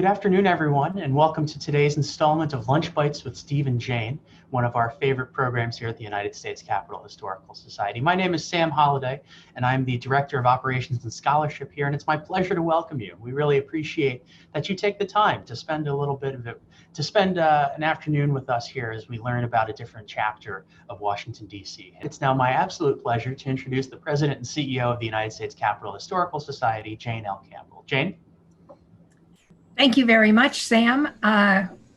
Good afternoon, everyone, and welcome to today's installment of Lunch Bites with Steve and Jane, one of our favorite programs here at the United States Capitol Historical Society. My name is Sam Holliday, and I'm the Director of Operations and Scholarship here, and it's my pleasure to welcome you. We really appreciate that you take the time to spend an afternoon with us here as we learn about a different chapter of Washington, D.C. It's now my absolute pleasure to introduce the President and CEO of the United States Capitol Historical Society, Jane L. Campbell. Jane? Thank you very much, Sam.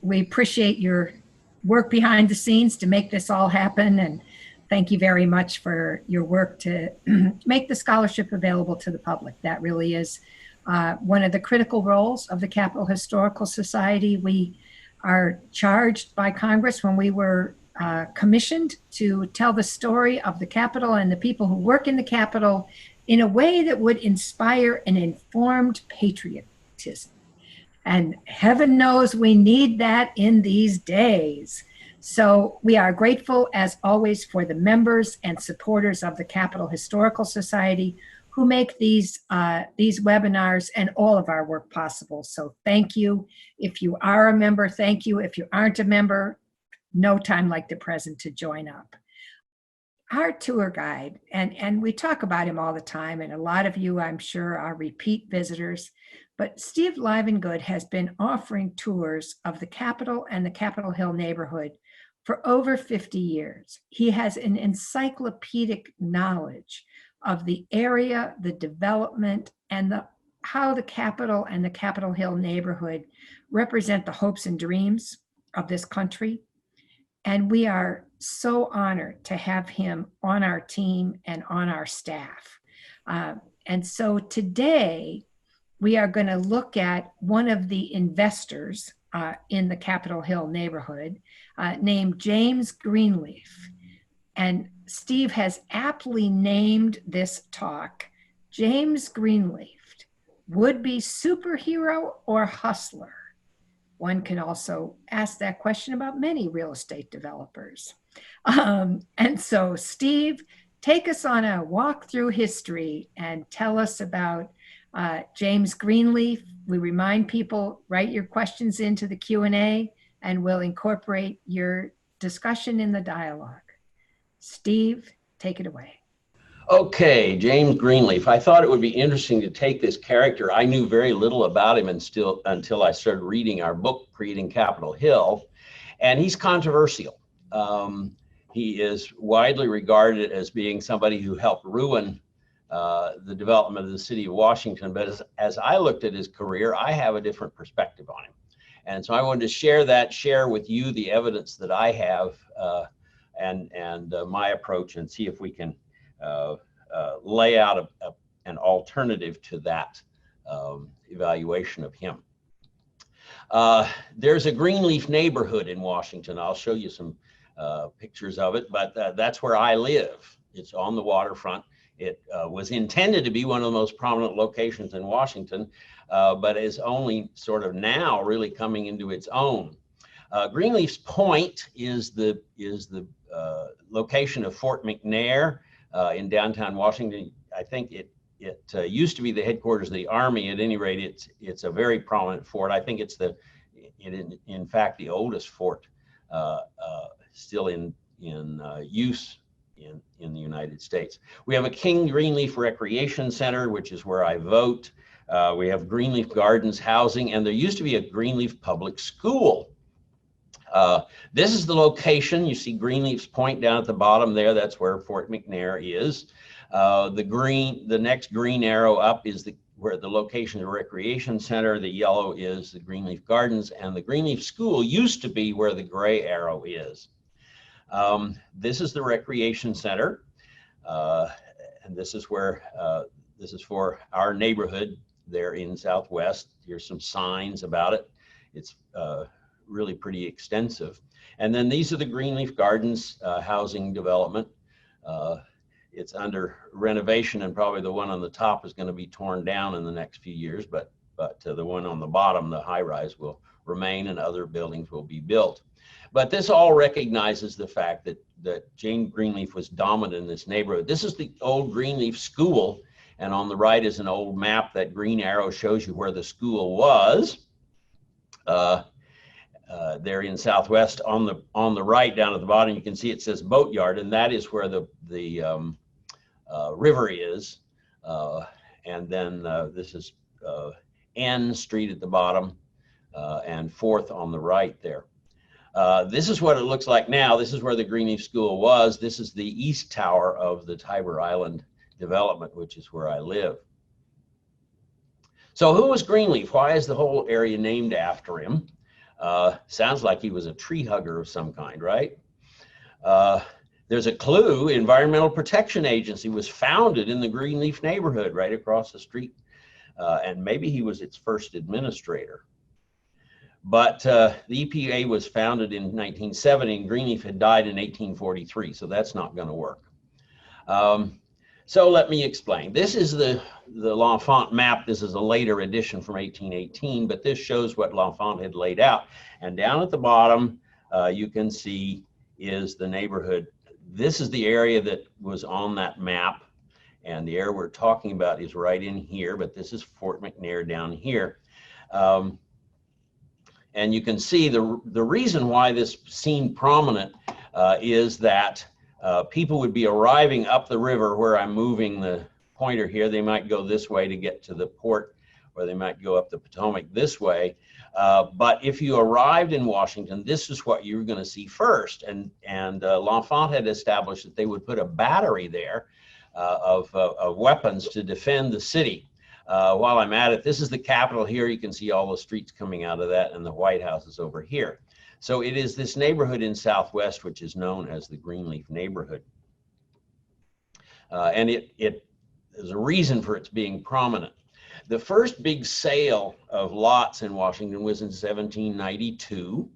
We appreciate your work behind the scenes to make this all happen, and thank you very much for your work to make the scholarship available to the public. That really is one of the critical roles of the Capitol Historical Society. We are charged by Congress when we were commissioned to tell the story of the Capitol and the people who work in the Capitol in a way that would inspire an informed patriotism. And heaven knows we need that in these days. So we are grateful, as always, for the members and supporters of the Capitol Historical Society who make these webinars and all of our work possible. So thank you. If you are a member, thank you. If you aren't a member, no time like the present to join up. Our tour guide, and we talk about him all the time, and a lot of you, I'm sure, are repeat visitors, but Steve Livengood has been offering tours of the Capitol and the Capitol Hill neighborhood for over 50 years. He has an encyclopedic knowledge of the area, the development, and how the Capitol and the Capitol Hill neighborhood represent the hopes and dreams of this country. And we are so honored to have him on our team and on our staff. And so today, we are going to look at one of the investors in the Capitol Hill neighborhood named James Greenleaf. And Steve has aptly named this talk, James Greenleaf, would-be superhero or hustler? One can also ask that question about many real estate developers. And so Steve, take us on a walk through history and tell us about James Greenleaf. We remind people, write your questions into the Q&A and we'll incorporate your discussion in the dialogue. Steve, take it away. Okay, James Greenleaf. I thought it would be interesting to take this character. I knew very little about him until I started reading our book, Creating Capitol Hill, and he's controversial. He is widely regarded as being somebody who helped ruin the development of the city of Washington. But as I looked at his career, I have a different perspective on him. And so I wanted to share with you the evidence that I have and my approach, and see if we can lay out an alternative to that evaluation of him. There's a Greenleaf neighborhood in Washington. I'll show you some pictures of it, but that's where I live. It's on the waterfront. It was intended to be one of the most prominent locations in Washington, but is only sort of now really coming into its own. Greenleaf's Point is the location of Fort McNair in downtown Washington. I think it used to be the headquarters of the Army. At any rate, it's a very prominent fort. I think it's in fact the oldest fort still in use in the United States. We have a King Greenleaf Recreation Center, which is where I vote. We have Greenleaf Gardens housing, and there used to be a Greenleaf Public School. This is the location. You see Greenleaf's Point down at the bottom there. That's where Fort McNair is. The next green arrow up is where the location of the Recreation Center. The yellow is the Greenleaf Gardens, and the Greenleaf School used to be where the gray arrow is. This is the Recreation Center, and this is where this is for our neighborhood there in Southwest. Here's some signs about it. It's really pretty extensive. And then these are the Greenleaf Gardens housing development. It's under renovation, and probably the one on the top is going to be torn down in the next few years, but the one on the bottom, the high rise, will remain and other buildings will be built. But this all recognizes the fact that Jane Greenleaf was dominant in this neighborhood. This is the old Greenleaf School, and on the right is an old map. That green arrow shows you where the school was. There in Southwest. On the right down at the bottom, you can see it says Boatyard, and that is where the river is. And then this is N Street at the bottom, and 4th on the right there. This is what it looks like now. This is where the Greenleaf School was. This is the east tower of the Tiber Island development, which is where I live. So who was Greenleaf? Why is the whole area named after him? Sounds like he was a tree hugger of some kind, right? There's a clue. Environmental Protection Agency was founded in the Greenleaf neighborhood right across the street. And maybe he was its first administrator. But the EPA was founded in 1970, and Greenleaf had died in 1843, so that's not going to work. So let me explain. This is the L'Enfant map. This is a later edition from 1818, but this shows what L'Enfant had laid out. And down at the bottom, you can see is the neighborhood. This is the area that was on that map, and the area we're talking about is right in here, but this is Fort McNair down here. And you can see the reason why this seemed prominent is that people would be arriving up the river where I'm moving the pointer here. They might go this way to get to the port, or they might go up the Potomac this way. But if you arrived in Washington, this is what you were going to see first. And L'Enfant had established that they would put a battery there of weapons to defend the city. While I'm at it, this is the Capitol here. You can see all the streets coming out of that, and the White House is over here. So it is this neighborhood in Southwest which is known as the Greenleaf neighborhood. And there's a reason for its being prominent. The first big sale of lots in Washington was in 1792,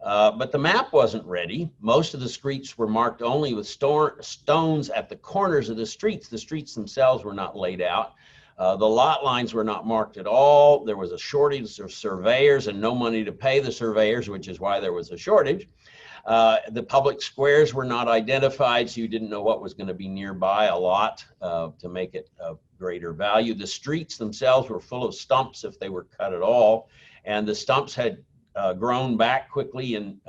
but the map wasn't ready. Most of the streets were marked only with stones at the corners of the streets. The streets themselves were not laid out. The lot lines were not marked at all. There was a shortage of surveyors and no money to pay the surveyors, which is why there was a shortage. The public squares were not identified, so you didn't know what was going to be nearby a lot to make it of greater value. The streets themselves were full of stumps if they were cut at all, and the stumps had grown back quickly in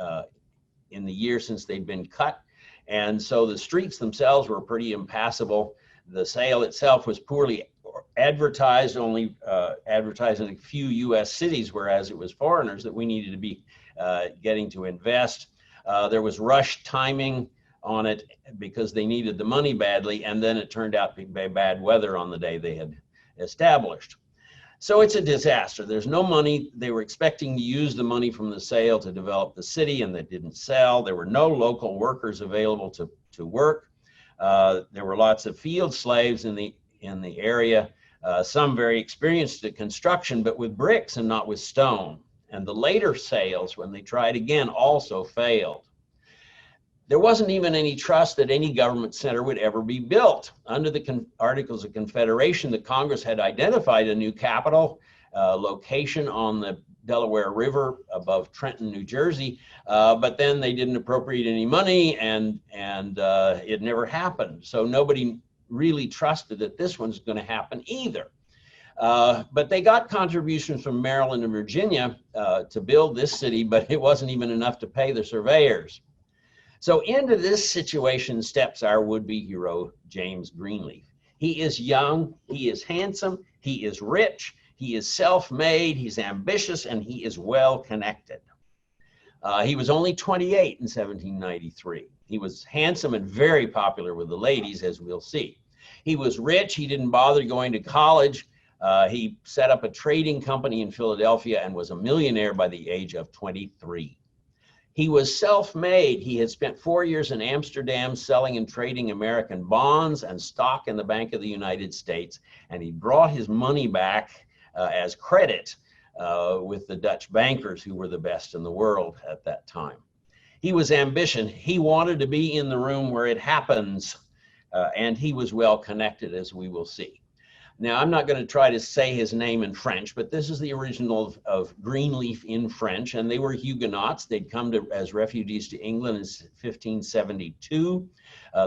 the year since they'd been cut, and so the streets themselves were pretty impassable. The sale itself was poorly advertised, only advertised in a few U.S. cities, whereas it was foreigners that we needed to be getting to invest. There was rushed timing on it because they needed the money badly, and then it turned out to be bad weather on the day they had established. So it's a disaster. There's no money. They were expecting to use the money from the sale to develop the city, and that didn't sell. There were no local workers available to work. There were lots of field slaves in the area, some very experienced at construction, but with bricks and not with stone. And the later sales, when they tried again, also failed. There wasn't even any trust that any government center would ever be built. Under the Articles of Confederation, the Congress had identified a new capital location on the Delaware River above Trenton, New Jersey, but then they didn't appropriate any money, and it never happened. So nobody really trusted that this one's going to happen either. But they got contributions from Maryland and Virginia to build this city, but it wasn't even enough to pay the surveyors. So into this situation steps our would-be hero, James Greenleaf. He is young, he is handsome, he is rich, he is self-made, he's ambitious, and he is well-connected. He was only 28 in 1793. He was handsome and very popular with the ladies, as we'll see. He was rich, he didn't bother going to college. He set up a trading company in Philadelphia and was a millionaire by the age of 23. He was self-made. He had spent 4 years in Amsterdam selling and trading American bonds and stock in the Bank of the United States, and he brought his money back as credit with the Dutch bankers, who were the best in the world at that time. He was ambitious. He wanted to be in the room where it happens, and he was well connected, as we will see. Now, I'm not going to try to say his name in French, but this is the original of Greenleaf in French, and they were Huguenots. They'd come as refugees to England in 1572.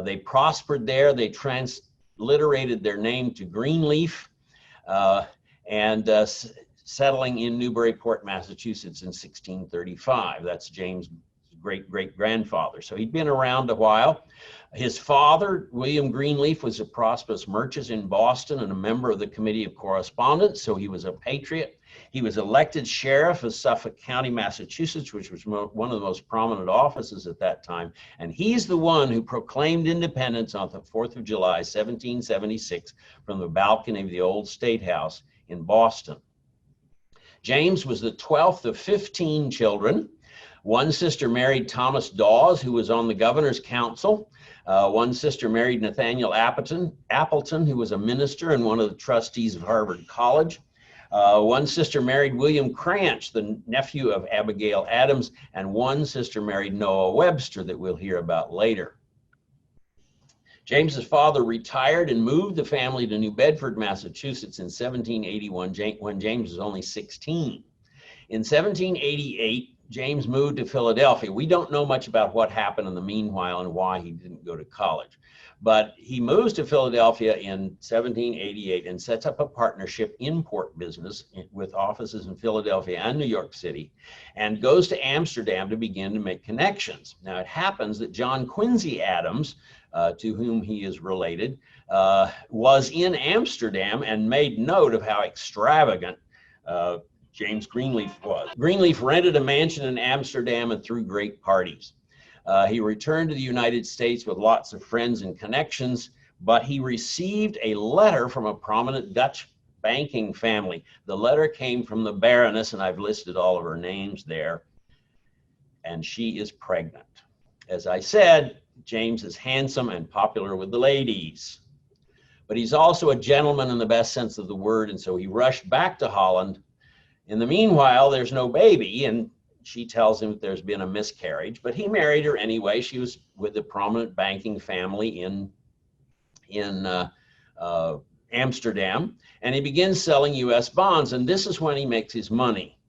They prospered there. They transliterated their name to Greenleaf, and settling in Newburyport, Massachusetts in 1635. That's James' great-great-grandfather. So he'd been around a while. His father, William Greenleaf, was a prosperous merchant in Boston and a member of the Committee of Correspondence, so he was a patriot. He was elected sheriff of Suffolk County, Massachusetts, which was one of the most prominent offices at that time. And he's the one who proclaimed independence on the 4th of July, 1776, from the balcony of the old State House in Boston. James was the 12th of 15 children. One sister married Thomas Dawes, who was on the governor's council. One sister married Nathaniel Appleton, who was a minister and one of the trustees of Harvard College. One sister married William Cranch, the nephew of Abigail Adams, and one sister married Noah Webster that we'll hear about later. James's father retired and moved the family to New Bedford, Massachusetts in 1781 when James was only 16. In 1788, James moved to Philadelphia. We don't know much about what happened in the meanwhile and why he didn't go to college. But he moves to Philadelphia in 1788 and sets up a partnership import business with offices in Philadelphia and New York City, and goes to Amsterdam to begin to make connections. Now, it happens that John Quincy Adams, to whom he is related, was in Amsterdam and made note of how extravagant James Greenleaf was. Greenleaf rented a mansion in Amsterdam and threw great parties. He returned to the United States with lots of friends and connections, but he received a letter from a prominent Dutch banking family. The letter came from the Baroness, and I've listed all of her names there, and she is pregnant. As I said, James is handsome and popular with the ladies, but he's also a gentleman in the best sense of the word, and so he rushed back to Holland. In the meanwhile, there's no baby, and she tells him that there's been a miscarriage, but he married her anyway. She was with a prominent banking family in Amsterdam, and he begins selling U.S. bonds, and this is when he makes his money.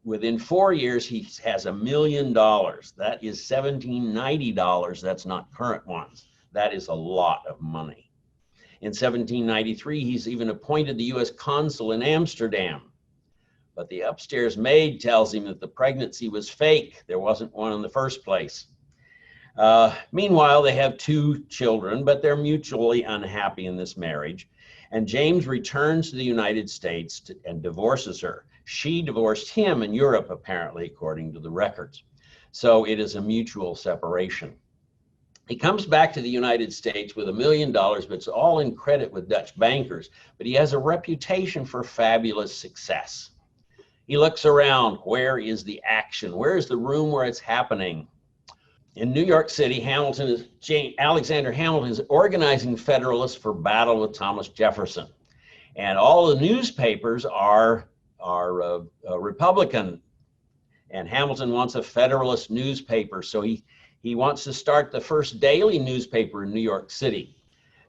Within 4 years, he has $1 million. That is $1790. That's not current ones. That is a lot of money. In 1793, he's even appointed the U.S. consul in Amsterdam. But the upstairs maid tells him that the pregnancy was fake. There wasn't one in the first place. Meanwhile, they have 2 children, but they're mutually unhappy in this marriage. And James returns to the United States and divorces her. She divorced him in Europe, apparently, according to the records. So it is a mutual separation. He comes back to the United States with $1 million, but it's all in credit with Dutch bankers. But he has a reputation for fabulous success. He looks around. Where is the action? Where is the room where it's happening? In New York City, Alexander Hamilton is organizing Federalists for battle with Thomas Jefferson. And all the newspapers are Republican. And Hamilton wants a Federalist newspaper. So he wants to start the first daily newspaper in New York City.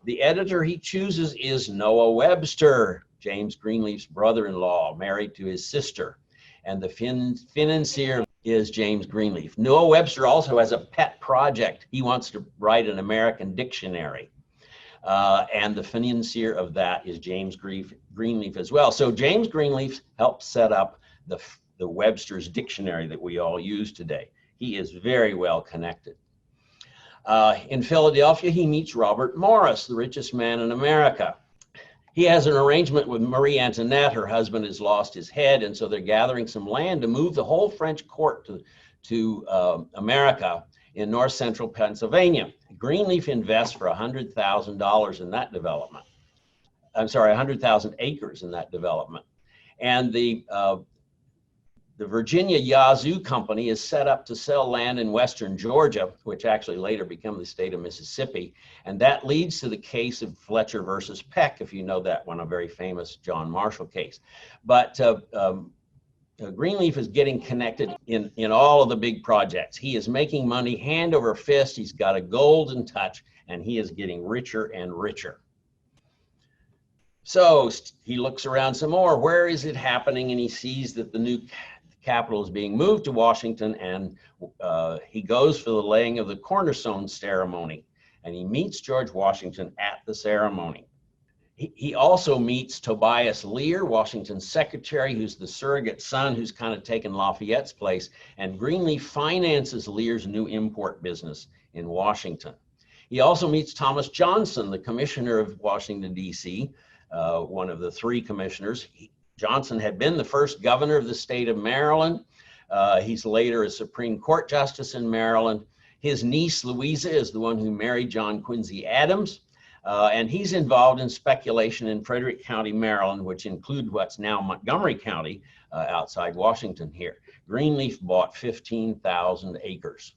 The editor he chooses is Noah Webster, James Greenleaf's brother-in-law, married to his sister. And the financier is James Greenleaf. Noah Webster also has a pet project. He wants to write an American dictionary. And the financier of that is James Greenleaf as well. So James Greenleaf helped set up the Webster's dictionary that we all use today. He is very well connected. In Philadelphia, he meets Robert Morris, the richest man in America. He has an arrangement with Marie Antoinette. Her husband has lost his head, and so they're gathering some land to move the whole French court to America in north central Pennsylvania. Greenleaf invests for $100,000 in that development. I'm sorry, 100,000 acres in that development. And the Virginia Yazoo Company is set up to sell land in western Georgia, which actually later became the state of Mississippi. And that leads to the case of Fletcher versus Peck, if you know that one, a very famous John Marshall case. But Greenleaf is getting connected in all of the big projects. He is making money hand over fist. He's got a golden touch, and he is getting richer and richer. So he looks around some more. Where is it happening? And he sees that the new capital is being moved to Washington, and he goes for the laying of the cornerstone ceremony, and he meets George Washington at the ceremony. He also meets Tobias Lear, Washington's secretary, who's the surrogate son who's kind of taken Lafayette's place. And Greenleaf finances Lear's new import business in Washington. He also meets Thomas Johnson, the commissioner of Washington, D.C., one of the three commissioners. Johnson had been the first governor of the state of Maryland. He's later a Supreme Court justice in Maryland. His niece, Louisa, is the one who married John Quincy Adams. And he's involved in speculation in Frederick County, Maryland, which includes what's now Montgomery County outside Washington here. Greenleaf bought 15,000 acres.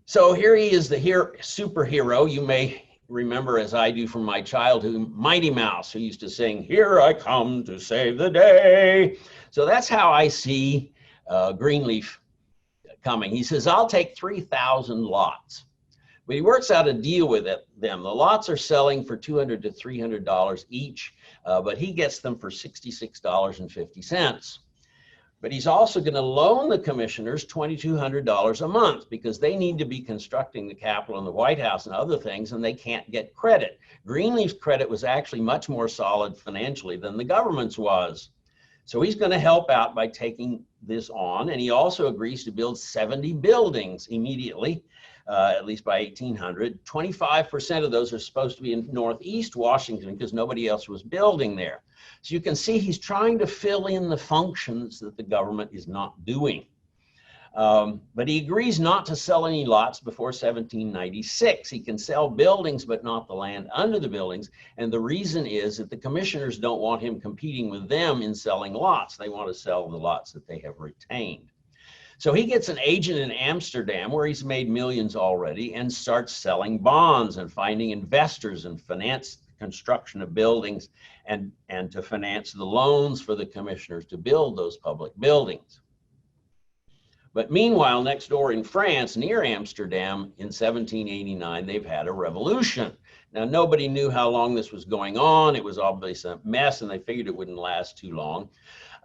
So here he is, the superhero. You may remember, as I do from my childhood, Mighty Mouse, who used to sing, "Here I come to save the day." So that's how I see Greenleaf coming. He says, "I'll take 3,000 lots." But he works out a deal with them. The lots are selling for $200 to $300 each, but he gets them for $66.50. But he's also going to loan the commissioners $2,200 a month because they need to be constructing the Capitol and the White House and other things, and they can't get credit. Greenleaf's credit was actually much more solid financially than the government's was. So he's going to help out by taking this on, and he also agrees to build 70 buildings immediately, at least by 1800. 25% of those are supposed to be in Northeast Washington because nobody else was building there. So you can see he's trying to fill in the functions that the government is not doing. But he agrees not to sell any lots before 1796. He can sell buildings, but not the land under the buildings. And the reason is that the commissioners don't want him competing with them in selling lots. They want to sell the lots that they have retained. So he gets an agent in Amsterdam where he's made millions already and starts selling bonds and finding investors and finance construction of buildings and to finance the loans for the commissioners to build those public buildings. But meanwhile, next door in France, near Amsterdam, in 1789, they've had a revolution. Now, nobody knew how long this was going on. It was obviously a mess, and they figured it wouldn't last too long.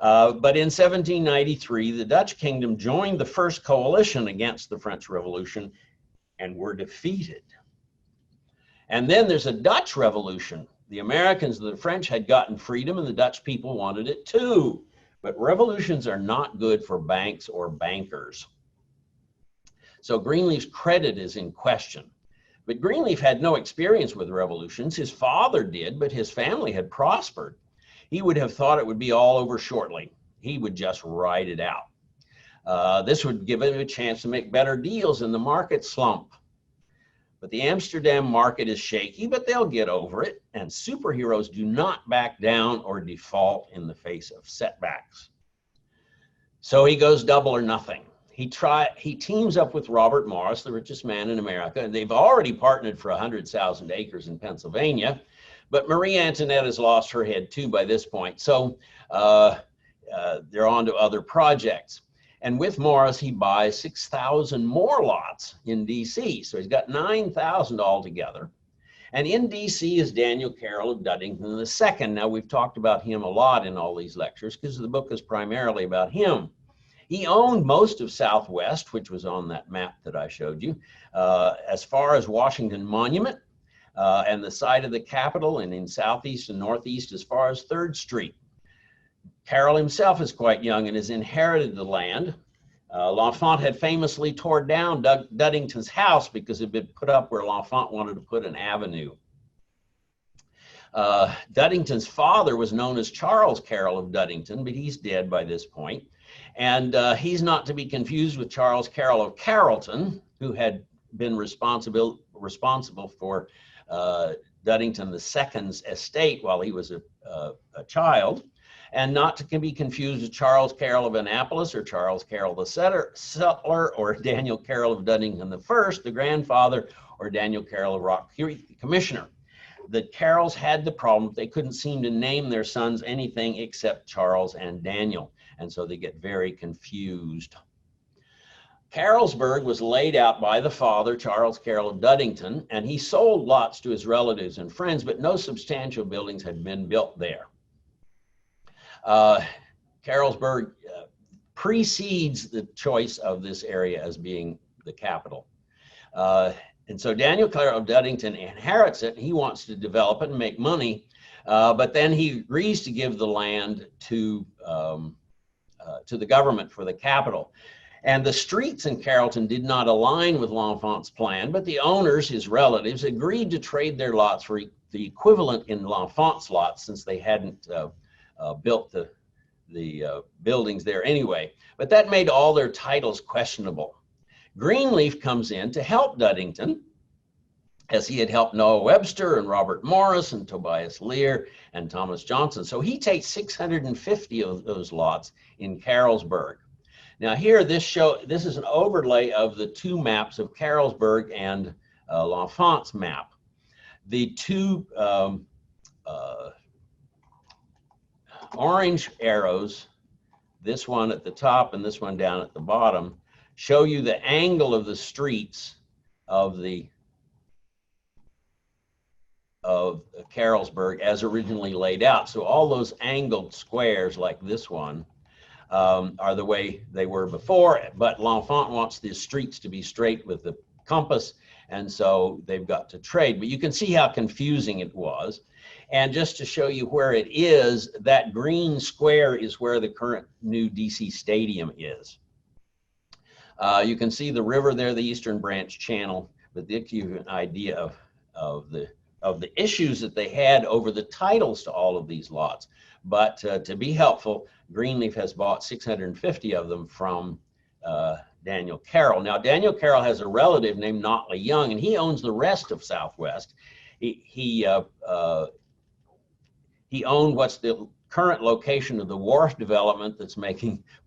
But in 1793, the Dutch kingdom joined the first coalition against the French Revolution and were defeated. And then there's a Dutch revolution. The Americans and the French had gotten freedom, and the Dutch people wanted it too. But revolutions are not good for banks or bankers. So Greenleaf's credit is in question. But Greenleaf had no experience with revolutions. His father did, but his family had prospered. He would have thought it would be all over shortly. He would just ride it out. This would give him a chance to make better deals in the market slump. But the Amsterdam market is shaky, but they'll get over it. And superheroes do not back down or default in the face of setbacks. So he goes double or nothing. He teams up with Robert Morris, the richest man in America, and they've already partnered for 100,000 acres in Pennsylvania. But Marie Antoinette has lost her head too by this point. So they're on to other projects. And with Morris, he buys 6,000 more lots in D.C. So he's got 9,000 altogether. And in D.C. is Daniel Carroll of Duddington II. Now, we've talked about him a lot in all these lectures because the book is primarily about him. He owned most of Southwest, which was on that map that I showed you, as far as Washington Monument and the site of the Capitol, and in Southeast and Northeast as far as 3rd Street. Carroll himself is quite young and has inherited the land. L'Enfant had famously torn down Duddington's house because it had been put up where L'Enfant wanted to put an avenue. Duddington's father was known as Charles Carroll of Duddington, but he's dead by this point. And he's not to be confused with Charles Carroll of Carrollton, who had been responsible for Duddington II's estate while he was a child. And not to be confused with Charles Carroll of Annapolis or Charles Carroll the settler or Daniel Carroll of Duddington I, the grandfather, or Daniel Carroll of Rock Creek, the commissioner. The Carrolls had the problem. They couldn't seem to name their sons anything except Charles and Daniel. And so they get very confused. Carrollsburg was laid out by the father, Charles Carroll of Duddington, and he sold lots to his relatives and friends, but no substantial buildings had been built there. Carrollsburg precedes the choice of this area as being the capital. And so Daniel Carroll Duddington inherits it, and he wants to develop it and make money, but then he agrees to give the land to the government for the capital. And the streets in Carrollton did not align with L'Enfant's plan, but the owners, his relatives, agreed to trade their lots for the equivalent in L'Enfant's lots, since they hadn't built the buildings there anyway. But that made all their titles questionable. Greenleaf comes in to help Duddington, as he had helped Noah Webster and Robert Morris and Tobias Lear and Thomas Johnson. So he takes 650 of those lots in Carrollsburg. Now here, this is an overlay of the two maps of Carrollsburg and L'Enfant's map. The two orange arrows, this one at the top and this one down at the bottom, show you the angle of the streets of Carrollsburg as originally laid out. So all those angled squares like this one are the way they were before, but L'Enfant wants the streets to be straight with the compass, and so they've got to trade. But you can see how confusing it was. And just to show you where it is, that green square is where the current new DC Stadium is. You can see the river there, the Eastern Branch Channel, but that gives you an idea of the issues that they had over the titles to all of these lots. But to be helpful, Greenleaf has bought 650 of them from Daniel Carroll. Now, Daniel Carroll has a relative named Notley Young, and he owns the rest of Southwest. He owned what's the current location of the wharf development that's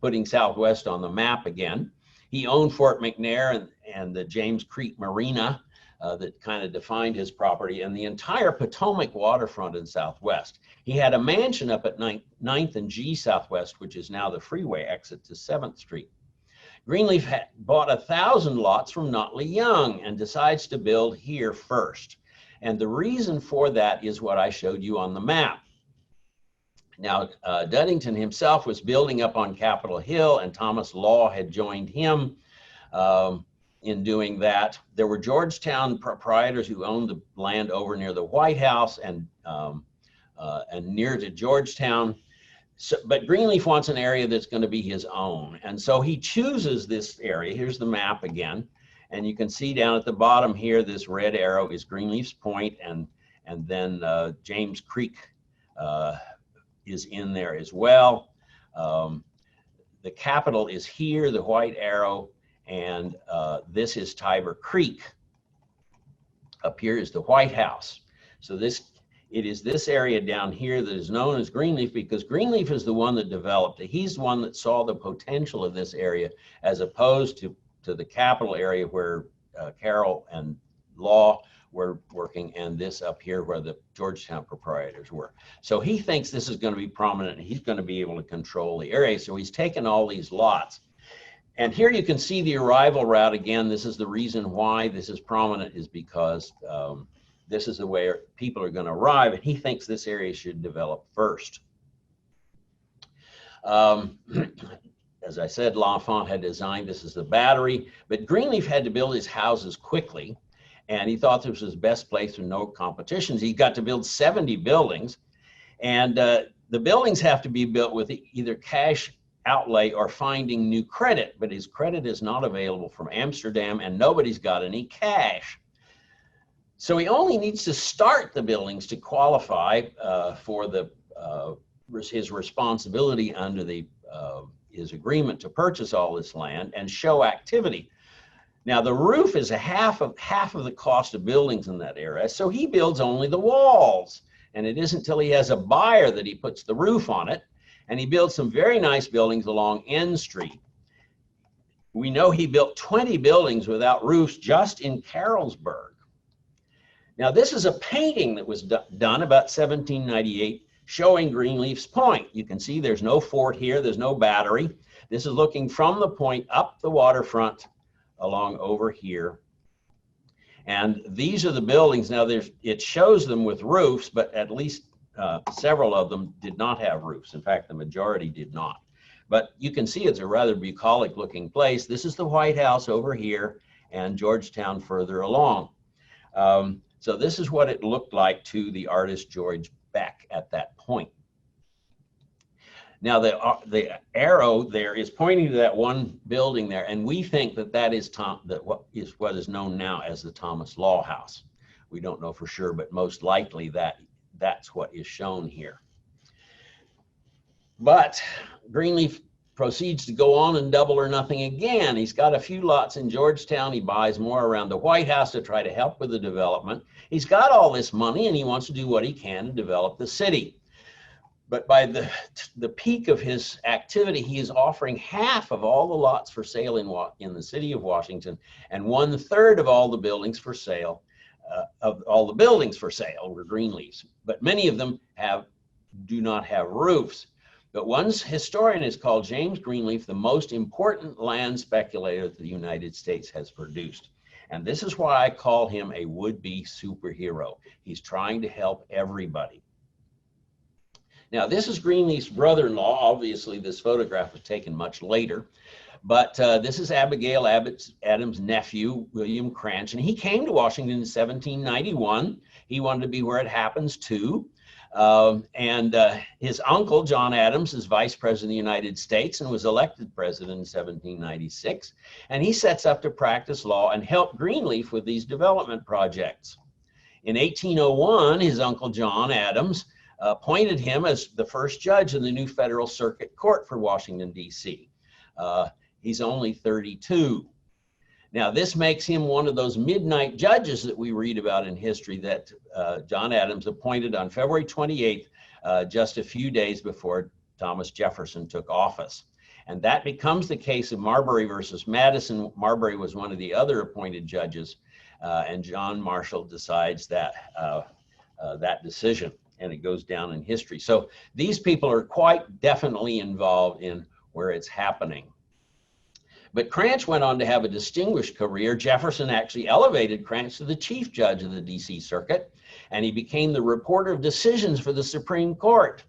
putting Southwest on the map again. He owned Fort McNair and the James Creek Marina that kind of defined his property, and the entire Potomac waterfront in Southwest. He had a mansion up at 9th and G Southwest, which is now the freeway exit to 7th Street. Greenleaf had bought 1,000 lots from Notley Young and decides to build here first. And the reason for that is what I showed you on the map. Now, Duddington himself was building up on Capitol Hill, and Thomas Law had joined him in doing that. There were Georgetown proprietors who owned the land over near the White House and near to Georgetown. So, but Greenleaf wants an area that's going to be his own. And so he chooses this area. Here's the map again. And you can see down at the bottom here, this red arrow is Greenleaf's Point, and then James Creek is in there as well. The Capitol is here, the white arrow, and this is Tiber Creek. Up here is the White House. So it is this area down here that is known as Greenleaf, because Greenleaf is the one that developed it. He's the one that saw the potential of this area, as opposed to the Capitol area where Carroll and Law were working, and this up here where the Georgetown proprietors were. So he thinks this is going to be prominent, and he's going to be able to control the area. So he's taken all these lots. And here you can see the arrival route again. This is the reason why this is prominent, is because this is the way people are going to arrive, and he thinks this area should develop first. As I said, L'Enfant had designed this as the Battery, but Greenleaf had to build his houses quickly, and he thought this was the best place with no competitions. He got to build 70 buildings, and the buildings have to be built with either cash outlay or finding new credit, but his credit is not available from Amsterdam, and nobody's got any cash. So he only needs to start the buildings to qualify for his responsibility under his agreement to purchase all this land and show activity. Now the roof is half of the cost of buildings in that area, so he builds only the walls, and it isn't until he has a buyer that he puts the roof on it, and he builds some very nice buildings along N Street. We know he built 20 buildings without roofs just in Carrollsburg. Now this is a painting that was done about 1798 showing Greenleaf's Point. You can see there's no fort here, there's no battery. This is looking from the point up the waterfront along over here. And these are the buildings. Now it shows them with roofs, but at least several of them did not have roofs. In fact, the majority did not. But you can see it's a rather bucolic looking place. This is the White House over here, and Georgetown further along. So this is what it looked like to the artist George Beck at that point. Now the arrow there is pointing to that one building there, and we think that that is what is known now as the Thomas Law House. We don't know for sure, but most likely that's what is shown here. But Greenleaf proceeds to go on and double or nothing again. He's got a few lots in Georgetown. He buys more around the White House to try to help with the development. He's got all this money and he wants to do what he can to develop the city. But by the peak of his activity, he is offering half of all the lots for sale in the city of Washington, and 1/3 of all the buildings for sale, were Greenleaf's. But many of them do not have roofs. But one historian is called James Greenleaf the most important land speculator that the United States has produced. And this is why I call him a would-be superhero. He's trying to help everybody. Now, this is Greenleaf's brother-in-law. Obviously, this photograph was taken much later. But this is Abigail Adams' nephew, William Cranch. And he came to Washington in 1791. He wanted to be where it happens too. His uncle, John Adams, is Vice President of the United States and was elected president in 1796. And he sets up to practice law and help Greenleaf with these development projects. In 1801, his uncle, John Adams, appointed him as the first judge in the new Federal Circuit Court for Washington, D.C. He's only 32. Now, this makes him one of those midnight judges that we read about in history that John Adams appointed on February 28th, just a few days before Thomas Jefferson took office. And that becomes the case of Marbury versus Madison. Marbury was one of the other appointed judges, and John Marshall decides that decision, and it goes down in history. So these people are quite definitely involved in where it's happening. But Cranch went on to have a distinguished career. Jefferson actually elevated Cranch to the chief judge of the DC Circuit, and he became the reporter of decisions for the Supreme Court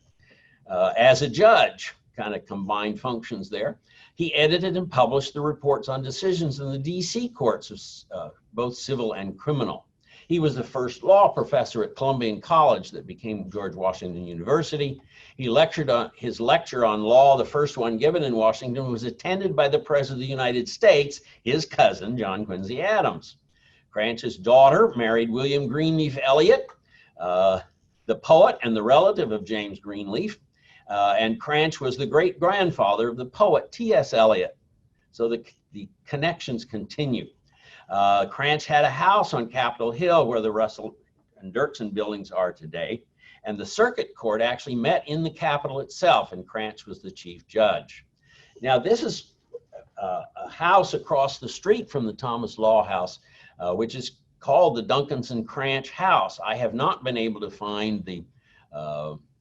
as a judge, kind of combined functions there. He edited and published the reports on decisions in the DC courts, both civil and criminal. He was the first law professor at Columbia College that became George Washington University. He lectured on his lecture on law, the first one given in Washington, was attended by the President of the United States, his cousin, John Quincy Adams. Cranch's daughter married William Greenleaf Eliot, the poet and the relative of James Greenleaf. And Cranch was the great-grandfather of the poet T.S. Eliot. So the connections continue. Cranch had a house on Capitol Hill where the Russell and Dirksen buildings are today. And the circuit court actually met in the Capitol itself, and Cranch was the chief judge. Now, this is a house across the street from the Thomas Law House, which is called the Duncanson Cranch House. I have not been able to find the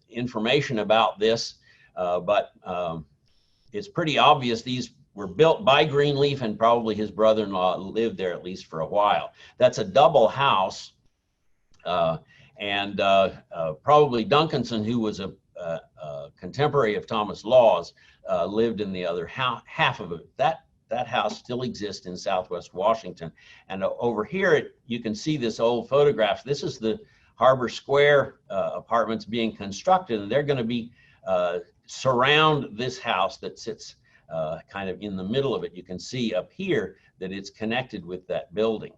information about this, but it's pretty obvious these were built by Greenleaf, and probably his brother-in-law lived there at least for a while. That's a double house, and probably Duncanson, who was a contemporary of Thomas Law's, lived in the other half of it. That house still exists in Southwest Washington. And over here, you can see this old photograph. This is the Harbor Square apartments being constructed, and they're going to be surround this house that sits kind of in the middle of it. You can see up here that it's connected with that building.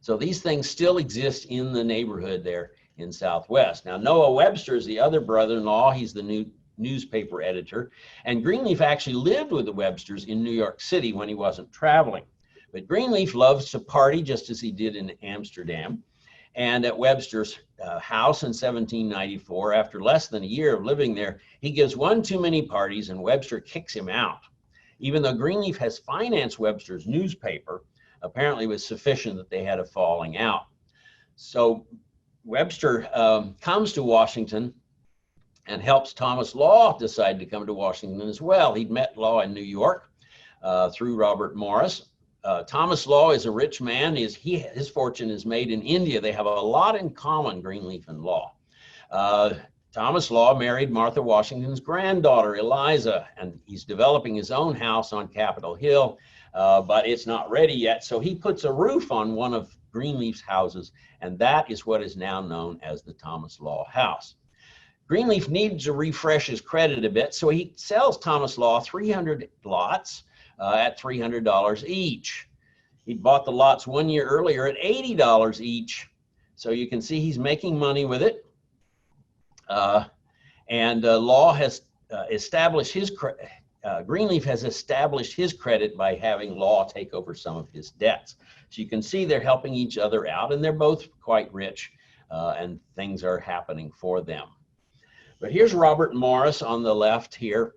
So these things still exist in the neighborhood there in Southwest. Now, Noah Webster is the other brother-in-law. He's the new newspaper editor. And Greenleaf actually lived with the Websters in New York City when he wasn't traveling. But Greenleaf loves to party just as he did in Amsterdam. And at Webster's house in 1794, after less than a year of living there, he gives one too many parties and Webster kicks him out. Even though Greenleaf has financed Webster's newspaper, apparently it was sufficient that they had a falling out. So Webster comes to Washington and helps Thomas Law decide to come to Washington as well. He'd met Law in New York through Robert Morris. Thomas Law is a rich man. His fortune is made in India. They have a lot in common, Greenleaf and Law. Thomas Law married Martha Washington's granddaughter, Eliza, and he's developing his own house on Capitol Hill. but it's not ready yet. So he puts a roof on one of Greenleaf's houses, and that is what is now known as the Thomas Law House. Greenleaf needs to refresh his credit a bit, so he sells Thomas Law 300 lots at $300 each. He bought the lots 1 year earlier at $80 each. So you can see he's making money with it. Law has established his Greenleaf has established his credit by having Law take over some of his debts. So you can see they're helping each other out, and they're both quite rich, and things are happening for them. But here's Robert Morris on the left here,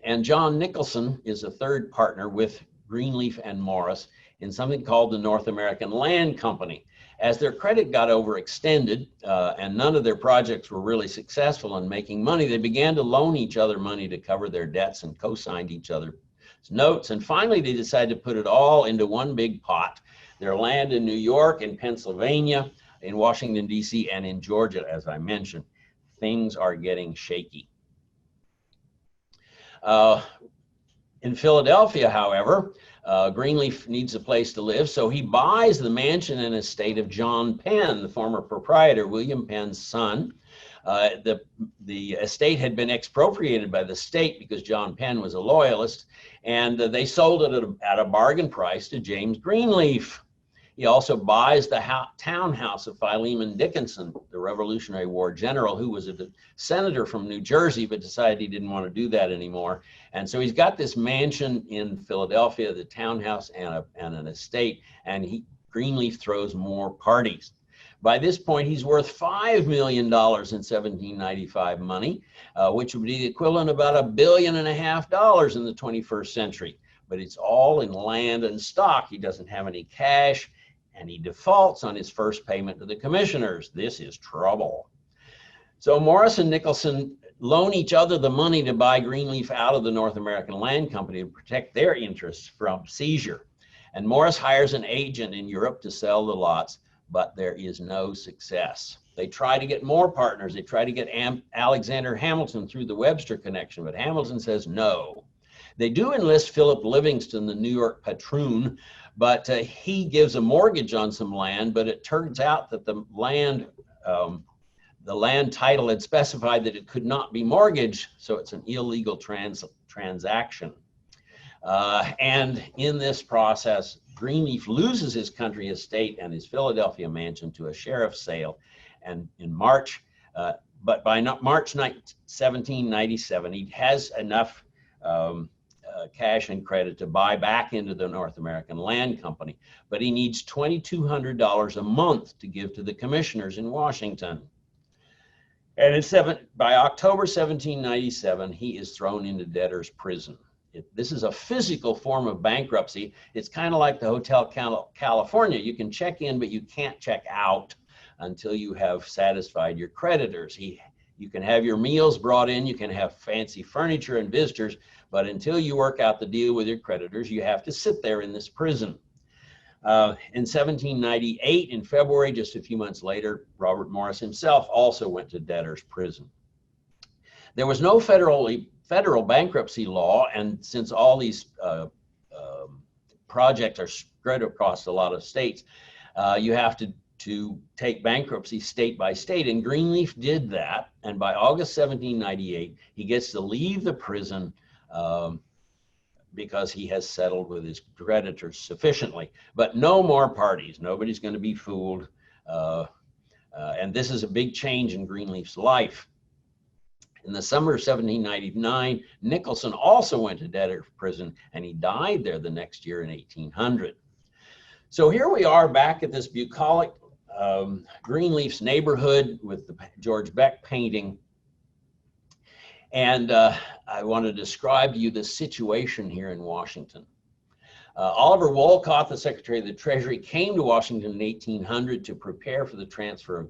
and John Nicholson is a third partner with Greenleaf and Morris in something called the North American Land Company. As their credit got overextended and none of their projects were really successful in making money, they began to loan each other money to cover their debts and co-signed each other's notes. And finally, they decided to put it all into one big pot. Their land in New York, in Pennsylvania, in Washington, D.C., and in Georgia, as I mentioned. Things are getting shaky. In Philadelphia, however, Greenleaf needs a place to live, so he buys the mansion and estate of John Penn, the former proprietor, William Penn's son. The estate had been expropriated by the state because John Penn was a loyalist, and they sold it at a bargain price to James Greenleaf. He also buys the townhouse of Philemon Dickinson, the Revolutionary War general, who was a senator from New Jersey, but decided he didn't want to do that anymore. And so he's got this mansion in Philadelphia, the townhouse and an estate, and Greenleaf throws more parties. By this point, he's worth $5 million in 1795 money, which would be the equivalent of about $1.5 billion in the 21st century. But it's all in land and stock. He doesn't have any cash, and he defaults on his first payment to the commissioners. This is trouble. So Morris and Nicholson loan each other the money to buy Greenleaf out of the North American Land Company to protect their interests from seizure. And Morris hires an agent in Europe to sell the lots, but there is no success. They try to get more partners. They try to get Alexander Hamilton through the Webster connection, but Hamilton says no. They do enlist Philip Livingston, the New York patroon, but he gives a mortgage on some land, but it turns out that the land title had specified that it could not be mortgaged, so it's an illegal transaction. And in this process, Greenleaf loses his country estate and his Philadelphia mansion to a sheriff's sale, and in March, but by March 1797, he has enough cash and credit to buy back into the North American Land Company, but he needs $2,200 a month to give to the commissioners in Washington. And by October 1797, he is thrown into debtor's prison. This is a physical form of bankruptcy. It's kind of like the Hotel California. You can check in, but you can't check out until you have satisfied your creditors. You can have your meals brought in, you can have fancy furniture and visitors, but until you work out the deal with your creditors, you have to sit there in this prison. In 1798, in February, just a few months later, Robert Morris himself also went to debtor's prison. There was no federal bankruptcy law, and since all these projects are spread across a lot of states, you have to take bankruptcy state by state, and Greenleaf did that. And by August 1798, he gets to leave the prison because he has settled with his creditors sufficiently. But no more parties. Nobody's going to be fooled. And this is a big change in Greenleaf's life. In the summer of 1799, Nicholson also went to debtor's prison, and he died there the next year in 1800. So here we are back at this bucolic Greenleaf's neighborhood with the George Beck painting. And I want to describe to you the situation here in Washington. Oliver Wolcott, the Secretary of the Treasury, came to Washington in 1800 to prepare for the transfer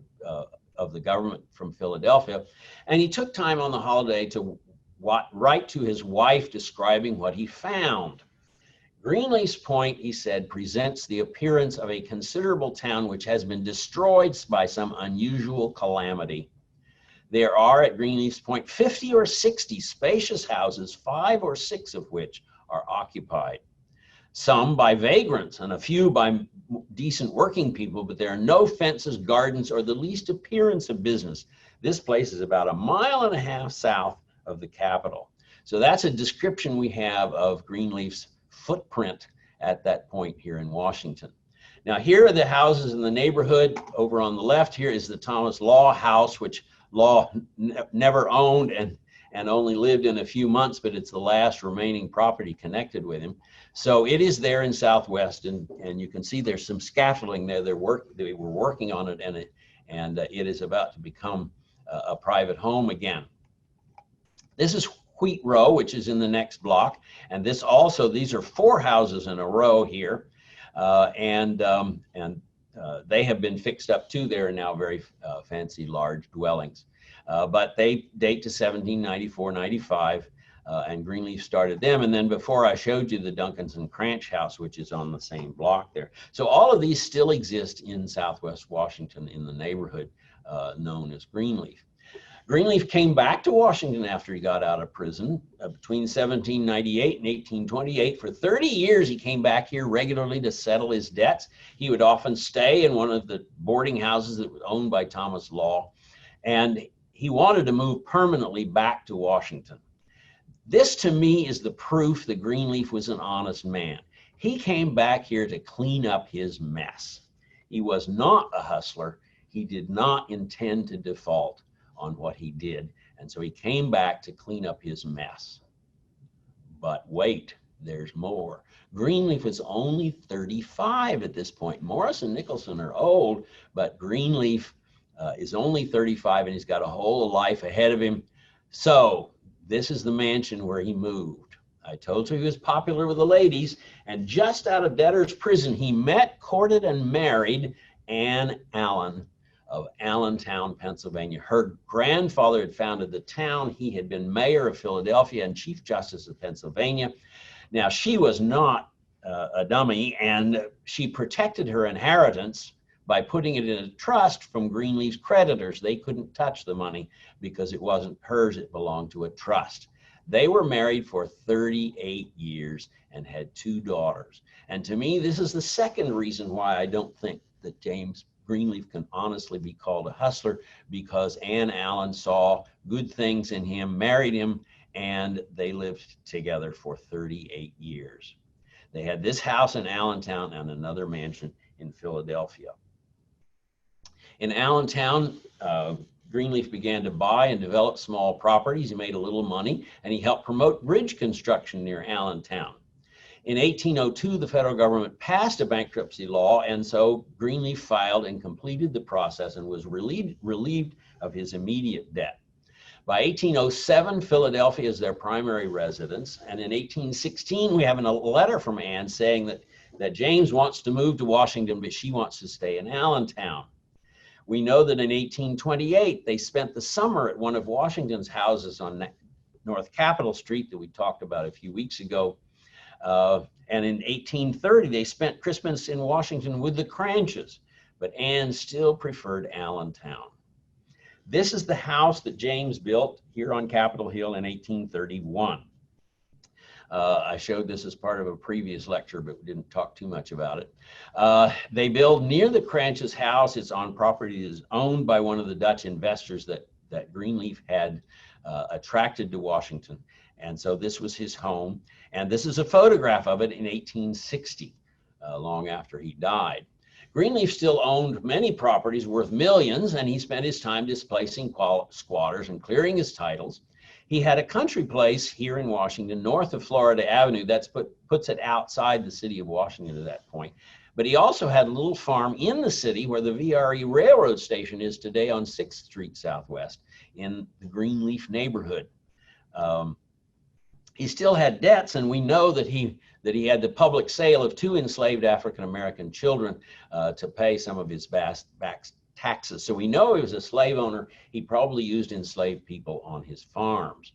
of the government from Philadelphia. And he took time on the holiday to write to his wife describing what he found. Greenleaf's Point, he said, presents the appearance of a considerable town which has been destroyed by some unusual calamity. There are at Greenleaf's Point 50 or 60 spacious houses, 5 or 6 of which are occupied. Some by vagrants and a few by decent working people, but there are no fences, gardens, or the least appearance of business. This place is about 1.5 miles south of the Capitol. So that's a description we have of Greenleaf's footprint at that point here in Washington. Now here are the houses in the neighborhood. Over on the left here is the Thomas Law house, which Law never owned and only lived in a few months, but it's the last remaining property connected with him. So it is there in Southwest, and you can see there's some scaffolding there. They were working on it, and it is about to become a private home again. This is Wheat Row, which is in the next block, and these are 4 houses in a row here, they have been fixed up too. They're now very fancy, large dwellings. But they date to 1794-95, and Greenleaf started them. And then before I showed you the Duncans and Cranch house, which is on the same block there. So all of these still exist in Southwest Washington in the neighborhood known as Greenleaf. Greenleaf came back to Washington after he got out of prison between 1798 and 1828. For 30 years, he came back here regularly to settle his debts. He would often stay in one of the boarding houses that was owned by Thomas Law, and he wanted to move permanently back to Washington. This, to me, is the proof that Greenleaf was an honest man. He came back here to clean up his mess. He was not a hustler. He did not intend to default on what he did, and so he came back to clean up his mess. But wait, there's more. Greenleaf was only 35 at this point. Morris and Nicholson are old, but Greenleaf is only 35, and he's got a whole life ahead of him. So this is the mansion where he moved. I told you he was popular with the ladies, and just out of debtor's prison, he met, courted, and married Anne Allen of Allentown, Pennsylvania. Her grandfather had founded the town. He had been mayor of Philadelphia and Chief Justice of Pennsylvania. Now, she was not a dummy, and she protected her inheritance by putting it in a trust from Greenleaf's creditors. They couldn't touch the money because it wasn't hers, it belonged to a trust. They were married for 38 years and had 2 daughters. And to me, this is the second reason why I don't think that James Greenleaf can honestly be called a hustler, because Anne Allen saw good things in him, married him, and they lived together for 38 years. They had this house in Allentown and another mansion in Philadelphia. In Allentown, Greenleaf began to buy and develop small properties. He made a little money, and he helped promote bridge construction near Allentown. In 1802, the federal government passed a bankruptcy law, and so Greenleaf filed and completed the process and was relieved of his immediate debt. By 1807, Philadelphia is their primary residence, and in 1816, we have a letter from Anne saying that James wants to move to Washington, but she wants to stay in Allentown. We know that in 1828, they spent the summer at one of Washington's houses on North Capitol Street that we talked about a few weeks ago. And in 1830, they spent Christmas in Washington with the Cranches, but Anne still preferred Allentown. This is the house that James built here on Capitol Hill in 1831. I showed this as part of a previous lecture, but we didn't talk too much about it. They build near the Cranches house. It's on property that is owned by one of the Dutch investors that Greenleaf had attracted to Washington. And so this was his home. And this is a photograph of it in 1860, long after he died. Greenleaf still owned many properties worth millions, and he spent his time displacing squatters and clearing his titles. He had a country place here in Washington, north of Florida Avenue. That's puts it outside the city of Washington at that point. But he also had a little farm in the city where the VRE railroad station is today on 6th Street Southwest in the Greenleaf neighborhood. He still had debts, and we know that he had the public sale of 2 enslaved African-American children to pay some of his back taxes. So we know he was a slave owner. He probably used enslaved people on his farms.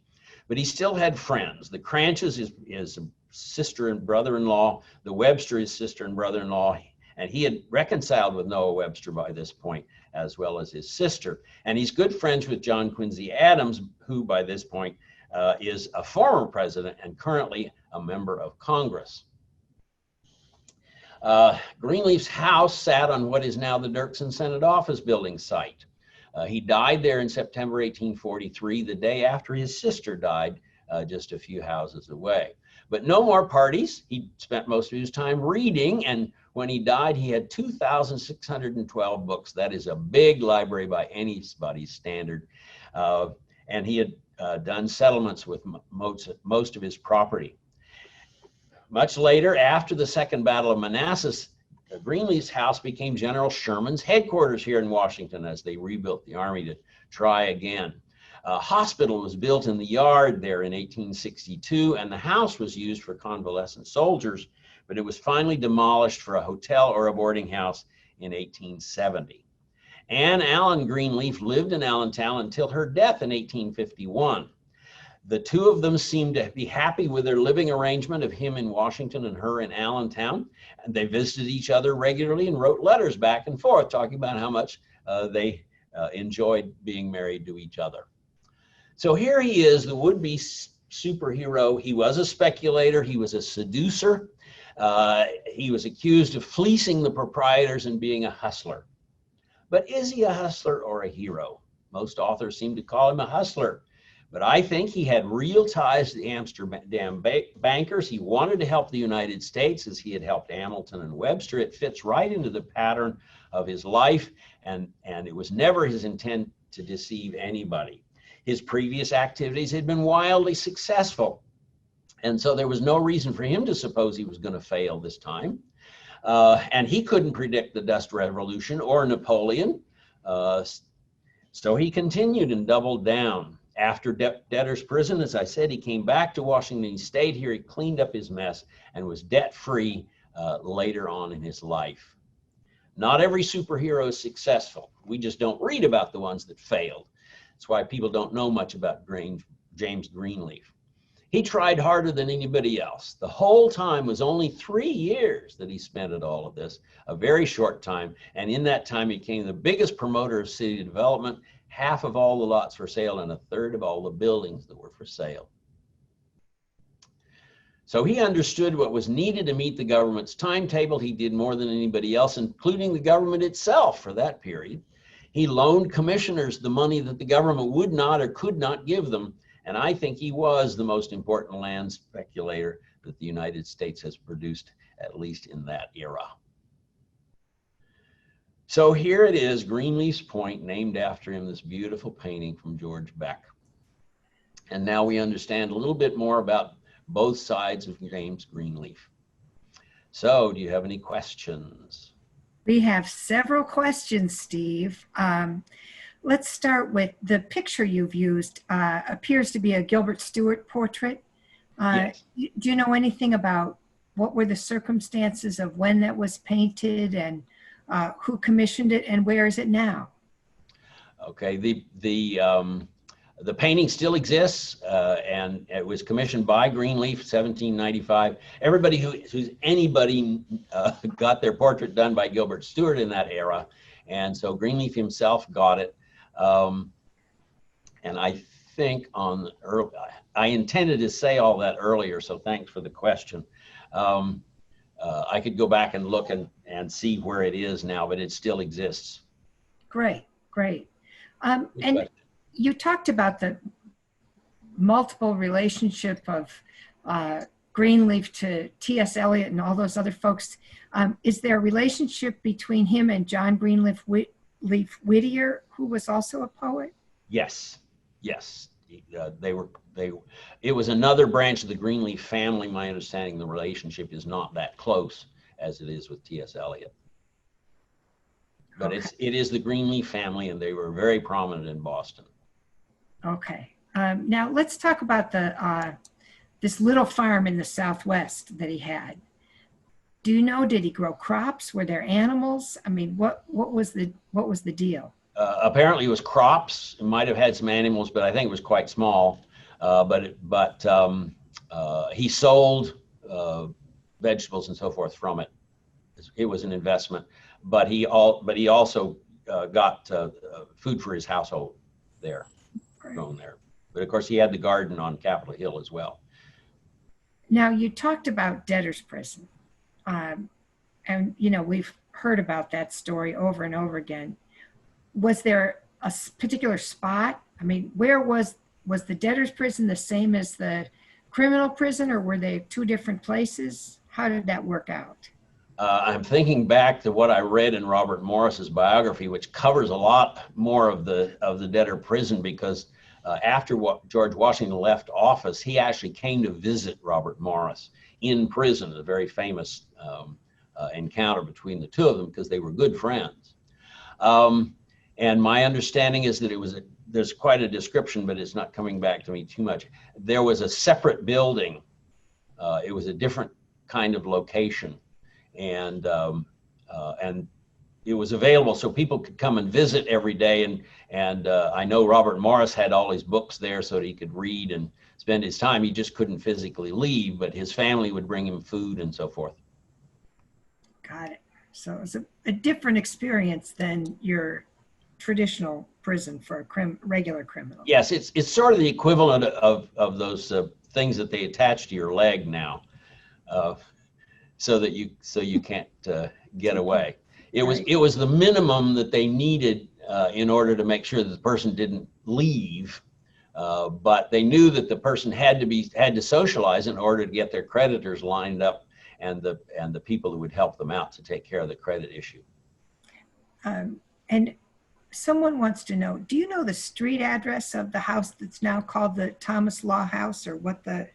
But he still had friends. The Cranches is sister and brother-in-law. The Webster is sister and brother-in-law. And he had reconciled with Noah Webster by this point, as well as his sister. And he's good friends with John Quincy Adams, who by this point is a former president and currently a member of Congress. Greenleaf's house sat on what is now the Dirksen Senate Office Building site. He died there in September 1843, the day after his sister died, just a few houses away. But no more parties. He spent most of his time reading, and when he died, he had 2,612 books. That is a big library by anybody's standard. And he had done settlements with most of his property. Much later, after the Second Battle of Manassas, Greenleaf's house became General Sherman's headquarters here in Washington as they rebuilt the army to try again. A hospital was built in the yard there in 1862, and the house was used for convalescent soldiers, but it was finally demolished for a hotel or a boarding house in 1870. Anne Allen Greenleaf lived in Allentown until her death in 1851. The two of them seemed to be happy with their living arrangement of him in Washington and her in Allentown. And they visited each other regularly and wrote letters back and forth talking about how much they enjoyed being married to each other. So here he is, the would-be superhero. He was a speculator. He was a seducer. He was accused of fleecing the proprietors and being a hustler. But is he a hustler or a hero? Most authors seem to call him a hustler. But I think he had real ties to the Amsterdam bankers. He wanted to help the United States as he had helped Hamilton and Webster. It fits right into the pattern of his life, and it was never his intent to deceive anybody. His previous activities had been wildly successful, and so there was no reason for him to suppose he was going to fail this time. And he couldn't predict the Dutch Revolution or Napoleon, so he continued and doubled down. After debtor's prison, as I said, he came back to Washington. He stayed here. He cleaned up his mess and was debt-free later on in his life. Not every superhero is successful. We just don't read about the ones that failed. That's why people don't know much about James Greenleaf. He tried harder than anybody else. The whole time was only 3 years that he spent at all of this, a very short time. And in that time, he became the biggest promoter of city development, half of all the lots for sale and a third of all the buildings that were for sale. So he understood what was needed to meet the government's timetable. He did more than anybody else, including the government itself for that period. He loaned commissioners the money that the government would not or could not give them. And I think he was the most important land speculator that the United States has produced, at least in that era. So here it is, Greenleaf's Point, named after him, this beautiful painting from George Beck. And now we understand a little bit more about both sides of James Greenleaf. So do you have any questions? We have several questions, Steve. Let's start with the picture you've used. Appears to be a Gilbert Stuart portrait. Yes. Do you know anything about what were the circumstances of when that was painted and who commissioned it and where is it now? Okay, the painting still exists, and it was commissioned by Greenleaf, 1795. Everybody who's anybody got their portrait done by Gilbert Stuart in that era, and so Greenleaf himself got it. And I think I intended to say all that earlier, so thanks for the question. I could go back and look and see where it is now, but it still exists. Great, great. And you talked about the multiple relationship of Greenleaf to T.S. Eliot and all those other folks. Is there a relationship between him and John Greenleaf Whittier, who was also a poet? Yes, yes. It was another branch of the Greenleaf family. My understanding, the relationship is not that close as it is with T.S. Eliot. But okay. It is the Greenleaf family, and they were very prominent in Boston. Okay. Now let's talk about this little farm in the Southwest that he had. Do you know, did he grow crops? Were there animals? I mean, what was the deal? Apparently it was crops. It might have had some animals, but I think it was quite small. But he sold vegetables and so forth from it it was an investment, but he also got food for his household there, grown there. But of course, he had the garden on Capitol Hill as well. Now, you talked about debtor's prison, and we've heard about that story over and over again. Was there a particular spot? I mean, where was the debtor's prison the same as the criminal prison, or were they two different places? How did that work out? I'm thinking back to what I read in Robert Morris's biography, which covers a lot more of the debtor prison, because after George Washington left office, he actually came to visit Robert Morris in prison, a very famous encounter between the two of them because they were good friends. And my understanding is that there's quite a description, but it's not coming back to me too much. There was a separate building. It was a different kind of location, and it was available so people could come and visit every day. And I know Robert Morris had all his books there so that he could read and spend his time. He just couldn't physically leave, but his family would bring him food and so forth. Got it. So it was a different experience than your traditional prison for a regular criminal. Yes, it's sort of the equivalent of those things that they attach to your leg now, so that you can't get away. It was the minimum that they needed in order to make sure that the person didn't leave, but they knew that the person had to socialize in order to get their creditors lined up and the people who would help them out to take care of the credit issue. And someone wants to know, do you know the street address of the house that's now called the Thomas Law House, or what the...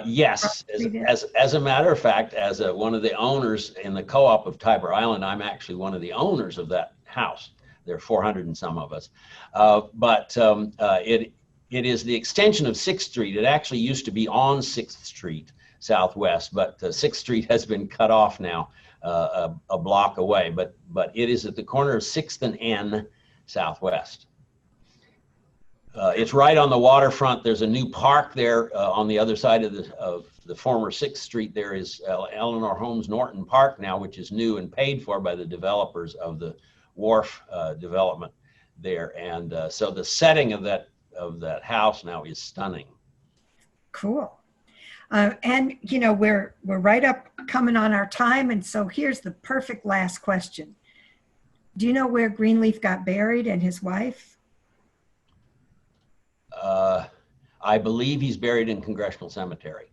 Yes, as a matter of fact, as one of the owners in the co-op of Tiber Island, I'm actually one of the owners of that house. There are 400 and some of us. But it is the extension of 6th Street. It actually used to be on 6th Street Southwest, but 6th Street has been cut off now a block away. But it is at the corner of 6th and N Southwest. It's right on the waterfront. There's a new park there on the other side of the former 6th Street. There is Eleanor Holmes Norton Park now, which is new and paid for by the developers of the wharf development there. And so the setting of that house now is stunning. Cool. And we're right up coming on our time, and so here's the perfect last question. Do you know where Greenleaf got buried and his wife? I believe he's buried in Congressional Cemetery.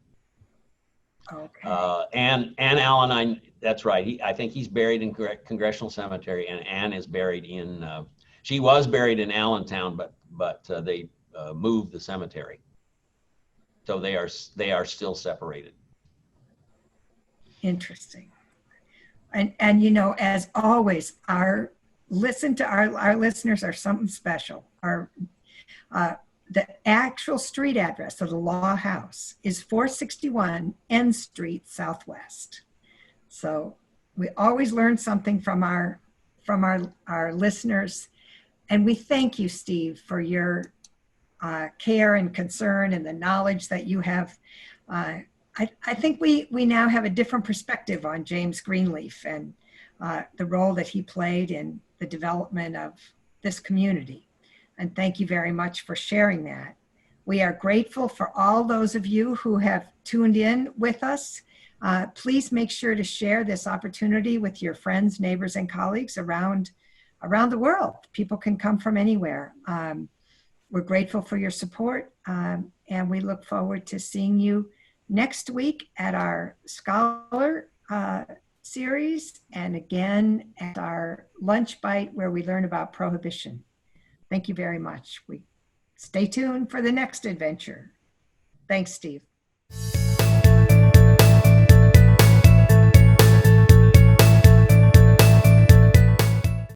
Okay. And Alan, that's right. I think he's buried in Congressional Cemetery, and Anne is buried in. She was buried in Allentown, but they moved the cemetery, so they are still separated. Interesting. And as always, our listeners are something special. The actual street address of the Law House is 461 N Street Southwest. So we always learn something from our listeners, and we thank you, Steve, for your care and concern and the knowledge that you have. I think we now have a different perspective on James Greenleaf and the role that he played in the development of this community. And thank you very much for sharing that. We are grateful for all those of you who have tuned in with us. Please make sure to share this opportunity with your friends, neighbors, and colleagues around the world. People can come from anywhere. We're grateful for your support, and we look forward to seeing you next week at our Scholar series, and again at our Lunch Bite, where we learn about prohibition. Thank you very much. Stay tuned for the next adventure. Thanks, Steve.